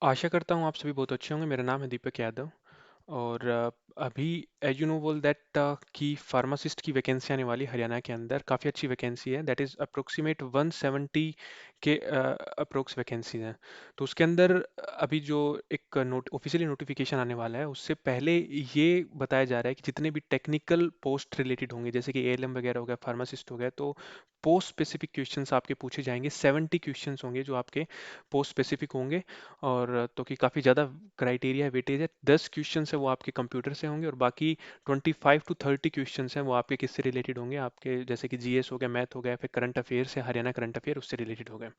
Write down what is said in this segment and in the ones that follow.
आशा करता हूँ आप सभी बहुत अच्छे होंगे। मेरा नाम है दीपक यादव और अभी एज यू नो बोल दैट कि फार्मासिस्ट की वैकेंसी आने वाली हरियाणा के अंदर काफ़ी अच्छी वैकेंसी है। दैट इज़ अप्रोक्सीमेट 170 के अप्रोक्स वैकेंसीज हैं। तो उसके अंदर अभी जो एक नोट ऑफिशियली नोटिफिकेशन आने वाला है उससे पहले ये बताया जा रहा है कि जितने भी टेक्निकल पोस्ट रिलेटेड होंगे जैसे कि एएलएम वगैरह हो गया, फार्मासिस्ट हो गया, तो पोस्ट स्पेसिफिक क्वेश्चंस आपके पूछे जाएंगे। 70 क्वेश्चंस होंगे जो आपके पोस्ट स्पेसिफिक होंगे। और तो कि काफ़ी ज़्यादा क्राइटेरिया वेटेज है। 10 क्वेश्चन है वो आपके कंप्यूटर से होंगे और बाकी 25 to 30 क्वेश्चन हैं वो आपके किससे रिलेटेड होंगे, आपके जैसे कि जीएस हो गया, मैथ हो गया, फिर करंट अफेयर से हरियाणा करंट अफेयर उससे रिलेटेड हो गया।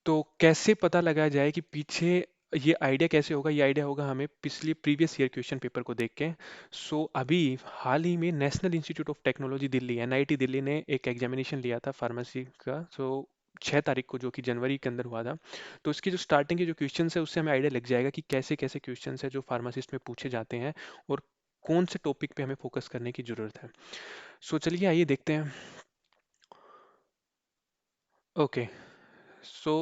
तो कैसे पता लगाया जाए कि पीछे ये आइडिया कैसे होगा? ये आइडिया होगा हमें पिछले प्रीवियस ईयर क्वेश्चन पेपर को देख के। सो अभी हाल ही में national institute of technology Delhi NIT Delhi ने एक एग्जामिनेशन लिया था फार्मेसी का। 6 तारीख को जो कि जनवरी के अंदर हुआ था। तो इसकी जो स्टार्टिंग के जो क्वेश्चन है उससे हमें आइडिया लग जाएगा कि कैसे कैसे क्वेश्चन है जो फार्मासिस्ट में पूछे जाते हैं और कौन से टॉपिक पे हमें फोकस करने की जरूरत है। चलिए आइए देखते हैं। ओके। सो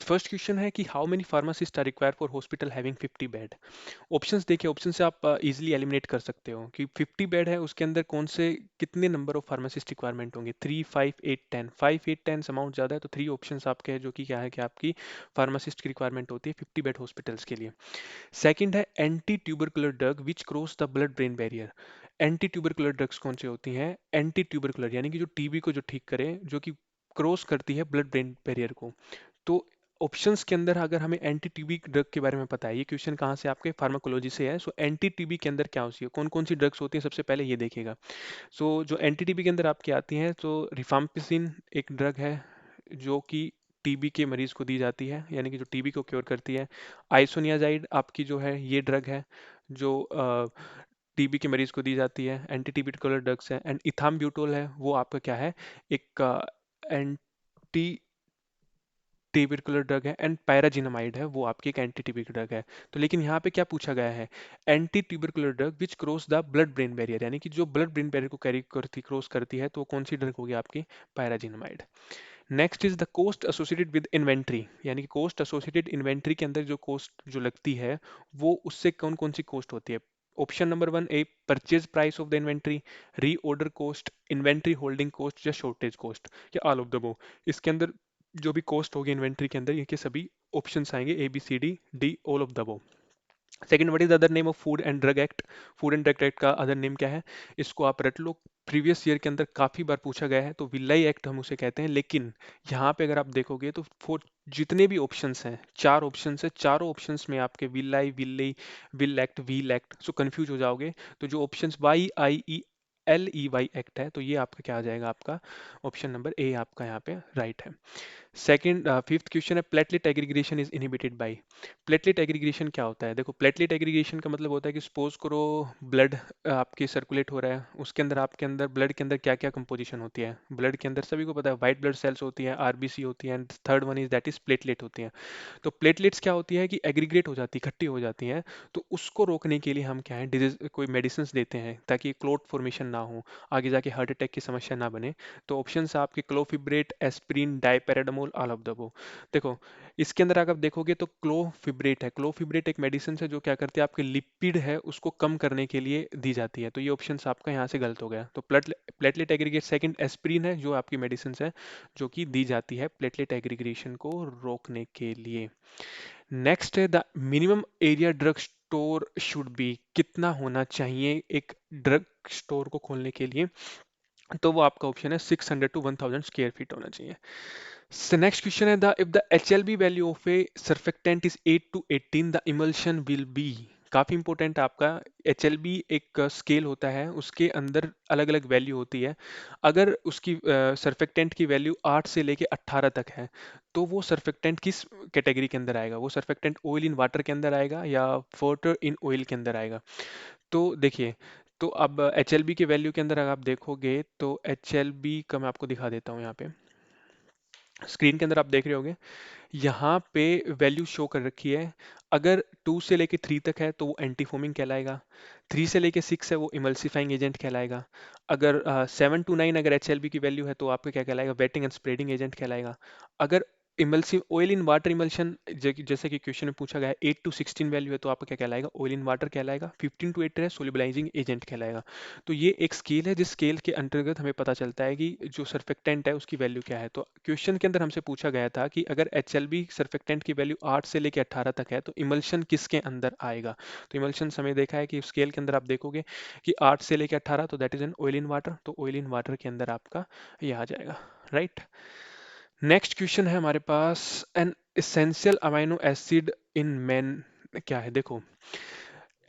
फर्स्ट क्वेश्चन है कि how many pharmacist are required for hospital having 50 bed. Options देखिए, ऑप्शन से आप इजीली एलिमिनेट कर सकते हो कि 50 बेड है उसके अंदर कौन से कितने नंबर ऑफ फार्मासिस्ट रिक्वायरमेंट होंगे। 3, 5, 8, 10। 5, 8, 10 अमाउंट ज़्यादा है तो 3 ऑप्शंस आपके हैं जो कि क्या है कि आपकी फार्मासिस्ट की रिक्वायरमेंट होती है 50 बेड हॉस्पिटल्स के लिए। सेकंड है anti tubercular drug which cross the blood brain barrier. Anti tubercular drugs कौन सी होती हैं? एंटी ट्यूबरकुलर यानी कि जो टीबी को जो ठीक करे, जो कि क्रॉस करती है ब्लड ब्रेन बैरियर को। तो ऑप्शंस के अंदर अगर हमें एंटी टीबी ड्रग के बारे में पता है, ये क्वेश्चन कहाँ से आपके फार्माकोलॉजी से है। सो एंटी टीबी के अंदर क्या होती है, कौन कौन सी ड्रग्स होती हैं, सबसे पहले ये देखिएगा। जो एंटी टीबी के अंदर आपकी आती हैं तो रिफाम्पिसिन एक ड्रग है जो कि टीबी के मरीज को दी जाती है, यानी कि जो टीबी को क्योर करती है। आइसोनियाजाइड आपकी जो है ये ड्रग है जो टीबी के मरीज को दी जाती है। एंटी टीबी ड्रग्स है। एंड इथाम्ब्यूटोल है वो आपका क्या है, एक एंटी ट्यूबरकुलर ड्रग है। एंड पैराजिनामाइड है वो आपकी एक एंटी ट्यूबरकुलर ड्रग है। तो लेकिन यहाँ पे क्या पूछा गया है, anti tubercular drug which cross the blood brain barrier, यानी कि जो ब्लड ब्रेन बैरियर को कैरी करती क्रॉस करती है, तो वो कौन सी ड्रग होगी आपकी? Pyrazinamide. Next is the cost associated with inventory, यानी कि कोस्ट एसोसिएटेड इन्वेंट्री के अंदर जो कोस्ट जो लगती है वो उससे कौन कौन सी कोस्ट होती है। Option number 1 A purchase price of the inventory, re order cost, inventory holding cost या शॉर्टेज कोस्ट, या ऑल ऑफ द बो। इसके अंदर जो भी कॉस्ट होगी इन्वेंट्री के अंदर, ये के सभी ऑप्शंस आएंगे A B C D D, all of the above. Second, what is the other name of food and drug act. Food and drug act का अदर नेम क्या है? इसको आप रट लो, प्रीवियस ईयर के अंदर काफी बार पूछा गया है। तो विलाई एक्ट हम उसे कहते हैं। लेकिन यहाँ पे अगर आप देखोगे तो फॉर जितने भी ऑप्शंस हैं, 4 ऑप्शंस है, चारों ऑप्शंस में आपके villi, Willey, will act, wheel act, so confuse हो जाओगे। तो जो ऑप्शंस YIELEY एक्ट है, तो ये आपका क्या आ जाएगा, आपका ऑप्शन नंबर ए आपका यहाँ पे राइट है। सेकंड, फिफ्थ क्वेश्चन है platelet aggregation is inhibited by. Platelet aggregation क्या होता है? देखो, प्लेटलेट एग्रीगेशन का मतलब होता है कि सपोज करो ब्लड आपके सर्कुलेट हो रहा है, उसके अंदर आपके अंदर ब्लड के अंदर क्या क्या कंपोजिशन होती है। ब्लड के अंदर सभी को पता है व्हाइट ब्लड सेल्स होती हैं, आरबीसी होती हैं, and third one is that is platelet होती हैं। तो प्लेटलेट्स क्या होती है कि एग्रीगेट हो जाती है, इकट्ठी हो जाती हैं। तो उसको रोकने के लिए हम क्या है, डिजीज कोई मेडिसिन देते हैं ताकि क्लोट फॉर्मेशन ना हो, आगे जाके हार्ट अटैक की समस्या ना बने। तो ऑप्शन आपके clofibrate, aspirin, dipyridamole, all of the above. देखो, इसके अंदर अगर आप देखोगे तो क्लोफिब्रेट है। क्लोफिब्रेट एक मेडिसिन है जो क्या करती है, आपके लिपिड है उसको कम करने के लिए दी जाती है। तो ये ऑप्शन आपका यहाँ से गलत हो गया। तो प्लेटलेट एग्रीगेट सेकंड, एस्प्रिन है जो आपकी मेडिसिन है जो कि दी जाती है प्लेटलेट एग्रीगेशन को रोकने के लिए। नेक्स्ट है the minimum area drug store should be. कितना होना चाहिए एक ड्रग स्टोर को खोलने के लिए? तो वो आपका ऑप्शन है 600 to 1000 स्क्वायर फीट होना चाहिए। So next question है the if the HLB value of a surfactant is 8 to 18 the emulsion will be। काफी इंपॉर्टेंट आपका। HLB एक स्केल होता है, उसके अंदर अलग अलग वैल्यू होती है। अगर उसकी सर्फेक्टेंट की वैल्यू 8 से लेके 18 तक है तो वो सर्फेक्टेंट किस कैटेगरी के अंदर आएगा? वो सर्फेक्टेंट ऑयल इन वाटर के अंदर आएगा या वाटर इन ऑयल के अंदर आएगा? तो देखिए, तो अब एच एल बी के वैल्यू के अंदर अगर आप देखोगे तो एच एल बी का मैं आपको दिखा देता हूँ। यहाँ पे स्क्रीन के अंदर आप देख रहे होगे, यहाँ पे वैल्यू शो कर रखी है। अगर 2 से लेके 3 तक है तो वो एंटीफोमिंग कहलाएगा। 3 से लेके 6 है वो इमल्सिफाइंग एजेंट कहलाएगा। अगर 7 to 9 अगर एच एल बी की वैल्यू है तो आपका क्या कहलाएगा? वेटिंग एंड स्प्रेडिंग एजेंट कहलाएगा। अगर इमल्सिव ऑयल इन वाटर इमल्शन, जैसे कि क्वेश्चन में पूछा गया है 8 टू 16 वैल्यू है तो आपका क्या कहलाएगा, ऑयल इन वाटर कहलाएगा। 15 टू 8 है सोल्युबलाइजिंग एजेंट कहलाएगा। तो ये एक स्केल है, जिस स्केल के अंतर्गत हमें पता चलता है कि जो सर्फेक्टेंट है उसकी वैल्यू क्या है। तो क्वेश्चन के अंदर हमसे पूछा गया था कि अगर HLB सर्फेक्टेंट की वैल्यू 8 से लेकर 18 तक है तो इमल्शन किसके अंदर आएगा। तो इमल्शन हमें देखा है कि स्केल के अंदर आप देखोगे कि 8 से लेकर 18, तो that is an oil in water, तो ऑयल इन वाटर के अंदर आपका ये आ जाएगा, राइट। नेक्स्ट क्वेश्चन है हमारे पास, an essential amino acid in man क्या है। देखो,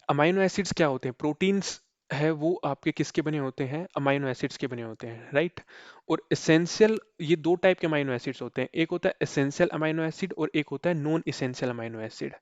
अमाइनो एसिड्स क्या होते हैं, प्रोटीन्स है वो आपके किसके बने होते हैं, अमाइनो एसिड्स के बने होते हैं, राइट। और एसेंशियल, ये दो टाइप के अमाइनो एसिड्स होते हैं, एक होता है एसेंशियल अमाइनो एसिड और एक होता है non essential amino acid.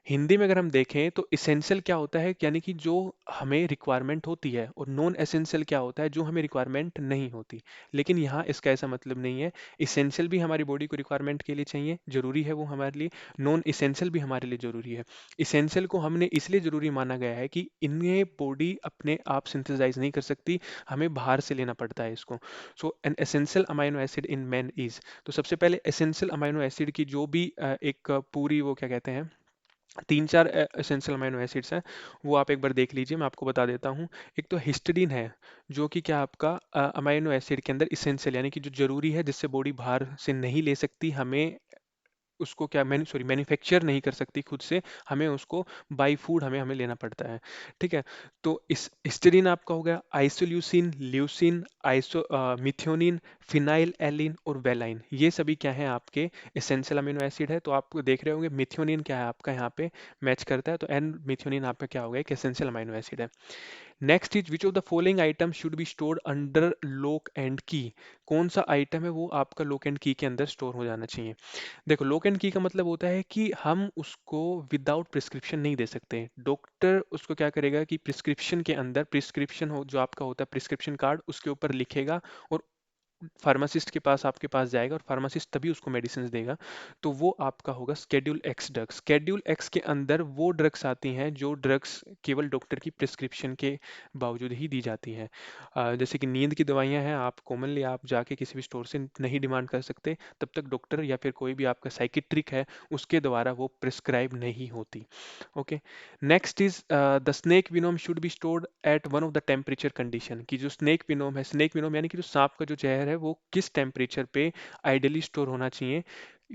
Hindi में अगर हम देखें तो इसेंशियल क्या होता है, यानी कि जो हमें रिक्वायरमेंट होती है, और नॉन एसेंशियल क्या होता है, जो हमें रिक्वायरमेंट नहीं होती। लेकिन यहाँ इसका ऐसा मतलब नहीं है, इसेंशियल भी हमारी बॉडी को रिक्वायरमेंट के लिए चाहिए, जरूरी है वो हमारे लिए, नॉन इसेंशियल भी हमारे लिए जरूरी है। इसेंशियल को हमने इसलिए जरूरी माना गया है कि इन्हें बॉडी अपने आप सिंथेसाइज नहीं कर सकती, हमें बाहर से लेना पड़ता है इसको। So an essential amino acid in man is, तो सबसे पहले एसेंशियल अमाइनो एसिड की जो भी एक पूरी वो क्या कहते हैं, तीन चार एसेंशियल अमाइनो एसिड्स हैं, वो आप एक बार देख लीजिए, मैं आपको बता देता हूँ। एक तो हिस्टडीन है, जो कि क्या आपका अमाइनो एसिड के अंदर इसेंशियल, यानी कि जो जरूरी है, जिससे बॉडी बाहर से नहीं ले सकती, हमें उसको क्या मैन्युफैक्चर नहीं कर सकती खुद से, हमें उसको बाई फूड हमें हमें लेना पड़ता है, ठीक है। तो इस हिस्टडीन आपका हो गया, isoleucine, leucine, iso methionine, phenylalanine और वेलाइन, ये सभी क्या है आपके एसेंशियल अमीनो एसिड है। तो आप देख रहे होंगे मिथ्योनिन क्या है आपका यहाँ पे मैच करता है, तो एन मिथ्योनिन आपका क्या होगा, एक एसेंशियल अमीनो एसिड है। Next is which of the following item should be stored under lock and की, कौन सा आइटम है वो आपका लॉक एंड की के अंदर स्टोर हो जाना चाहिए। देखो, लॉक एंड की का मतलब होता है कि हम उसको विदाउट प्रिस्क्रिप्शन नहीं दे सकते। डॉक्टर उसको क्या करेगा कि प्रिस्क्रिप्शन के अंदर, प्रिस्क्रिप्शन हो जो आपका होता है प्रिस्क्रिप्शन कार्ड, उसके ऊपर लिखेगा और फार्मासिस्ट के पास आपके पास जाएगा, और फार्मासिस्ट तभी उसको मेडिसिन देगा। तो वो आपका होगा schedule x drugs. Schedule x के अंदर वो ड्रग्स आती हैं जो ड्रग्स केवल डॉक्टर की प्रिस्क्रिप्शन के बावजूद ही दी जाती हैं। जैसे कि नींद की दवाइयां हैं, आप कॉमनली आप जाके किसी भी स्टोर से नहीं डिमांड कर सकते, तब तक डॉक्टर या फिर कोई भी आपका साइकिट्रिक है उसके द्वारा वो प्रिस्क्राइब नहीं होती। Okay. Next is the snake venom should be stored at one of the temperature condition, की जो स्नेक विनोम है, स्नेक विनोम यानी कि जो सांप का जो जहर है वो किस टेम्परेचर पे आइडियली स्टोर होना चाहिए।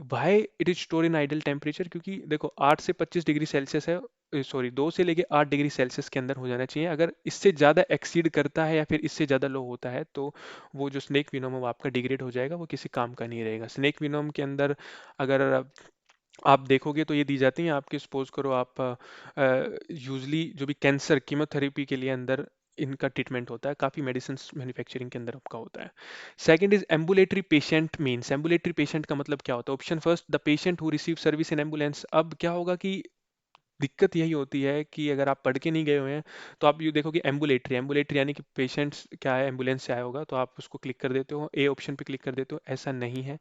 Why it is store in ideal temperature, क्योंकि देखो 8 से 25 डिग्री सेल्सियस है, सॉरी 2 से लेके 8 डिग्री सेल्सियस के अंदर हो जाना चाहिए। अगर इससे ज़्यादा एक्सीड करता है या फिर इससे ज़्यादा लो होता है तो वो जो स्नेक विनोम है वो आपका डिग्रेड हो जाएगा, वो किसी काम का नहीं रहेगा। स्नेक विनोम के अंदर अगर आप देखोगे तो ये दी जाती हैं आपके, सपोज करो आप यूजली जो भी कैंसर कीमोथेरेपी के लिए अंदर इनका ट्रीटमेंट होता है, काफ़ी मेडिसिन मैन्युफैक्चरिंग के अंदर आपका होता है। Second is ambulatory patient means, ambulatory patient का मतलब क्या होता है। Option first, the patient who receive service in ambulance. अब क्या होगा कि दिक्कत यही होती है कि अगर आप पढ़ के नहीं गए हुए हैं तो आप ये देखो कि एम्बुलेटरी, एम्बुलेटरी यानी कि पेशेंट्स क्या है, एम्बुलेंस से आया होगा तो आप उसको क्लिक कर देते हो, ए ऑप्शन पे क्लिक कर देते हो, ऐसा नहीं है।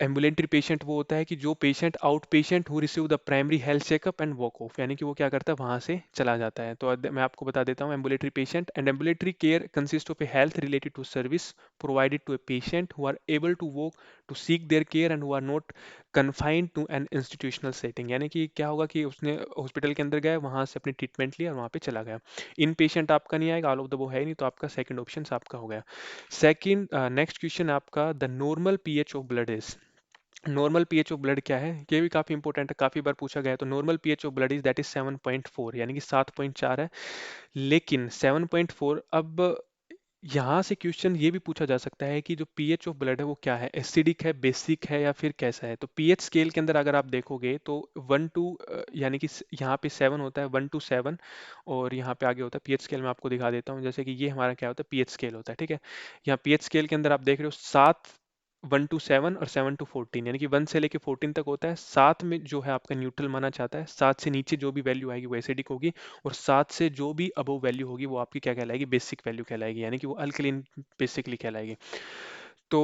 एम्बुलेंटरी पेशेंट वो होता है कि जो patient out patient who receive the primary health checkup and walk of, यानी कि वो क्या करता है वहां से चला जाता है। तो मैं आपको बता देता हूँ, ambulatory patient and ambulatory care consist of a health related to service provided to a patient who are able to walk to seek their care and who are not confined to an institutional setting, यानी कि क्या होगा कि उसने hospital के अंदर गया, वहां से अपनी ट्रीटमेंट लिया और वहां पे चला गया। इन पेशेंट आपका नहीं आएगा, ऑल ऑफ द वो है नहीं, तो आपका सेकंड ऑप्शन आपका हो गया। सेकंड, नेक्स्ट क्वेश्चन आपका, the normal pH of blood is, normal pH of blood क्या है, ये भी काफी इंपॉर्टेंट है, काफी बार पूछा गया है। तो normal pH of blood is that is 7.4, यानी कि 7.4 है। लेकिन 7.4, अब यहाँ से क्वेश्चन ये भी पूछा जा सकता है कि जो पीएच ऑफ ब्लड है वो क्या है, एसिडिक है, बेसिक है या फिर कैसा है। तो पीएच स्केल के अंदर अगर आप देखोगे तो 1 टू, यानी कि यहाँ पे 7 होता है, 1 to 7, और यहाँ पे आगे होता है पीएच स्केल। में आपको दिखा देता हूँ, जैसे कि ये हमारा क्या होता है, पीएच स्केल होता है, ठीक है। यहाँ पीएच स्केल के अंदर आप देख रहे हो 7, 1 to 7 और 7 to 14, यानी कि 1 से लेके 14 तक होता है। 7 में जो है आपका न्यूट्रल माना जाता है, 7 से नीचे जो भी वैल्यू आएगी वो एसिडिक होगी, और 7 से जो भी अबव वैल्यू होगी वो आपकी क्या कहलाएगी, बेसिक वैल्यू कहलाएगी, यानी कि वो अल्कलीन बेसिकली कहलाएगी। तो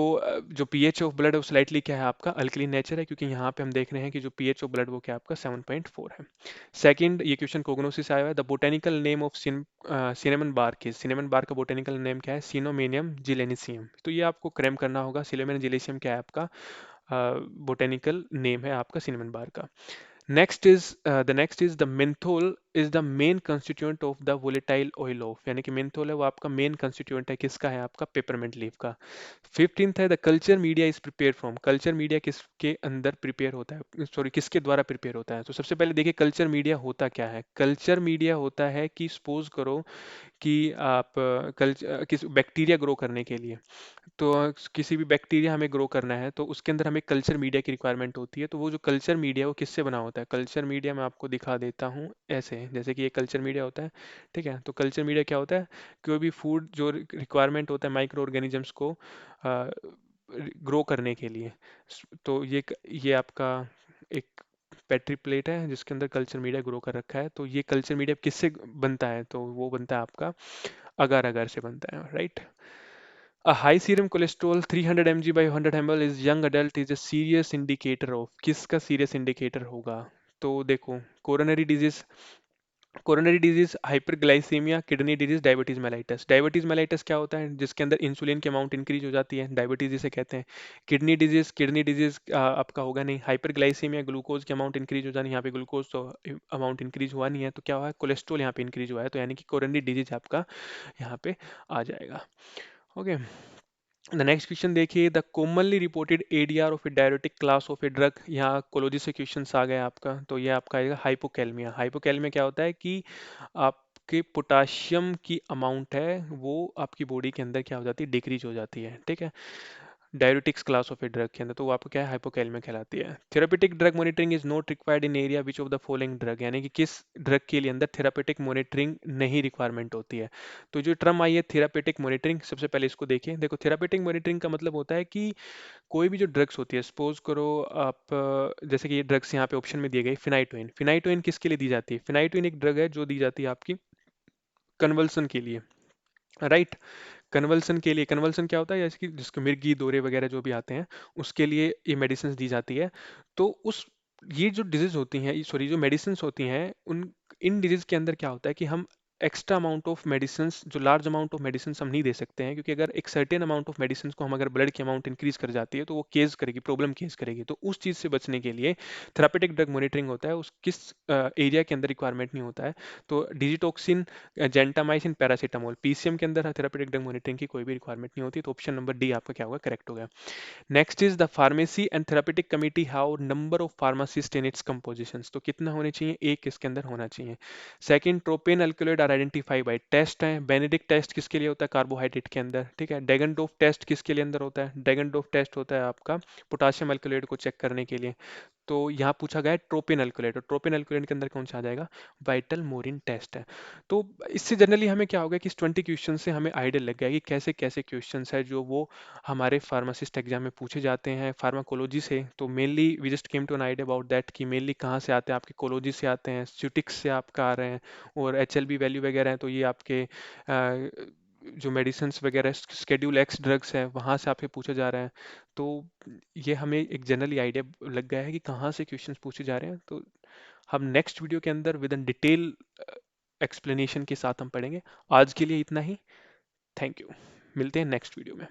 जो पीएच ऑफ ब्लड है वो स्लाइटली क्या है आपका अल्कलीन नेचर है, क्योंकि यहाँ पे हम देख रहे हैं कि जो पीएच ऑफ ब्लड वो क्या आपका 7.4 है। सेकंड, ये क्वेश्चन कोगनोसिस आया हुआ है, the botanical name of cinnamon bark is, cinnamon bark का बोटेनिकल नेम क्या है, सिनोमेनियम जिलेनिसियम। तो ये आपको क्रैम करना होगा, सिनेमन जिलेनिसियम क्या है आपका बोटेनिकल नेम है आपका सिनेमन बार का। Next is the menthol is the main constituent of the volatile oil of, यानी कि मेंथोल है वो आपका मेन कंस्टिट्यूएंट है किसका, है आपका पेपरमेंट लीफ का। 15th है the culture media is prepare from, culture media किसके अंदर प्रिपेयर होता है, सॉरी किसके द्वारा प्रिपेयर होता है। तो सबसे पहले देखिए कल्चर मीडिया होता क्या है। कल्चर मीडिया होता है कि सपोज करो कि आप किस बैक्टीरिया ग्रो करने के लिए, तो किसी भी बैक्टीरिया हमें ग्रो करना है तो उसके अंदर हमें कल्चर मीडिया की रिक्वायरमेंट होती है। तो वो जो कल्चर मीडिया है वो किससे बना होता है, कल्चर मीडिया मैं आपको दिखा देता हूँ ऐसे, जैसे कि ये कल्चर मीडिया होता है। ठीक है, तो कल्चर मीडिया क्या होता है, कोई भी फूड जो रिक्वायरमेंट होता है माइक्रो ऑर्गेनिजम्स को ग्रो करने के लिए। तो ये आपका एक पेट्री प्लेट है जिसके अंदर कल्चर मीडिया ग्रो कर रखा है। तो ये कल्चर मीडिया किससे बनता है, तो वो बनता है आपका अगार अगार से बनता है, right. A high serum cholesterol 300 mg by 100 ml is young adult is a serious indicator of, किसका serious indicator होगा। तो देखो coronary disease hyperglycaemia, kidney disease, diabetes mellitus. Diabetes mellitus क्या होता है, जिसके अंदर इंसुलिन की अमाउंट इंक्रीज हो जाती है, डायबिटीज इसे कहते हैं। किडनी डिजीज आपका होगा नहीं। हाइपरग्लाइसीमिया ग्लूकोज की अमाउंट इंक्रीज हो जानी, यहाँ पे ग्लूकोज तो अमाउंट इंक्रीज हुआ नहीं है, तो क्या हुआ है, कोलेस्ट्रॉल यहाँ पे इंक्रीज हुआ है, तो यानी कि कोरोनरी डिजीज आपका यहाँ पे आ जाएगा। ओके, द नेक्स्ट क्वेश्चन देखिए, the commonly reported ADR of A diuretic class of a drug, यहाँ कोलोजी से क्वेश्चन आ गया आपका, तो ये आपका आएगा हाइपोकैलमिया। हाइपोकैलमिया क्या होता है कि आपके पोटाशियम की अमाउंट है वो आपकी बॉडी के अंदर क्या हो जाती है, डिक्रीज हो जाती है। ठीक है, diuretics class of a drug के अंदर, तो वो आपको क्या है, हाइपोकैलमिया कहलाती है। Therapeutic drug monitoring is not required in area which of the following drug, यानी कि किस ड्रग के लिए अंदर थेरापेटिक मॉनिटरिंग नहीं रिक्वायरमेंट होती है। तो जो टर्म आई है थेरापेटिक मॉनिटरिंग, सबसे पहले इसको देखिए। देखो थेरापेटिक मॉनिटरिंग का मतलब होता है कि कोई भी जो ड्रग्स होती है, सपोज करो आप जैसे कि ये ड्रग्स यहाँ पे ऑप्शन में दिए गए, फिनाइटोइन। फिनाइटोइन किसके लिए दी जाती है, फिनाइटोइन एक ड्रग है जो दी जाती है आपकी कन्वल्सन के लिए, राइट। कन्वल्सन के लिए, कन्वल्सन क्या होता है, जैसे कि जिसको मिर्गी दौरे वगैरह जो भी आते हैं उसके लिए ये मेडिसिन दी जाती है। तो उस ये जो डिजीज होती हैं, सॉरी जो मेडिसिन होती हैं, उन इन डिजीज के अंदर क्या होता है कि हम एक्स्ट्रा अमाउंट ऑफ मेडिसिन, जो लार्ज अमाउंट ऑफ मेडिसिन हम नहीं दे सकते हैं, क्योंकि अगर एक सर्टेन अमाउंट ऑफ मेडिसिन को हम अगर ब्लड की अमाउंट इंक्रीज कर जाती है तो वो केस करेगी, प्रॉब्लम केस करेगी। तो उस चीज़ से बचने के लिए थेरापेटिक ड्रग मॉनिटरिंग होता है, उस किस एरिया के अंदर रिक्वायरमेंट नहीं होता है। तो डिजिटॉक्सिन, जेंटामाइसिन, पैरासीटामोल, पीसीएम के अंदर थेरापेटिक ड्रग मॉनिटरिंग की कोई भी रिक्वायरमेंट नहीं होती। तो ऑप्शन नंबर डी आपका क्या होगा, करेक्ट होगा। Next is the pharmacy and therapeutic committee how number of pharmacist in its compositions, तो कितना होने चाहिए, एक इसके अंदर होना चाहिए। Second, tropane alkaloid are identify by test है। बेनेडिक्ट टेस्ट किसके लिए होता है, कार्बोहाइड्रेट के अंदर। ठीक है, डेगनडोफ टेस्ट किसके लिए अंदर होता है, डेगनडोफ टेस्ट होता है आपका पोटाशियम अल्कलॉइड को चेक करने के लिए। तो यहाँ पूछा गया है ट्रोपिन अल्कोलेट, और ट्रोपिन अल्कोलेट के अंदर कौन सा आ जाएगा, वाइटल मोरिन टेस्ट है। तो इससे जनरली हमें क्या होगा कि इस 20 क्वेश्चन से हमें आइडिया लग गया कि कैसे कैसे क्वेश्चन है जो वो हमारे फार्मासिस्ट एग्जाम में पूछे जाते हैं फार्माकोलॉजी से। तो mainly we just came to an idea about that कि मेनली कहाँ से आते हैं, आपके कोलॉजी से आते हैं, स्यूटिक्स से आपका आ रहे हैं, और HLB वैल्यू वगैरह हैं, तो ये आपके जो मेडिसिन वगैरह स्केड्यूल एक्स ड्रग्स है वहाँ से आपसे पूछे जा रहे हैं। तो ये हमें एक जनरली आइडिया लग गया है कि कहाँ से क्वेश्चंस पूछे जा रहे हैं। तो हम नेक्स्ट वीडियो के अंदर विद इन डिटेल एक्सप्लेनेशन के साथ हम पढ़ेंगे। आज के लिए इतना ही, थैंक यू, मिलते हैं नेक्स्ट वीडियो में।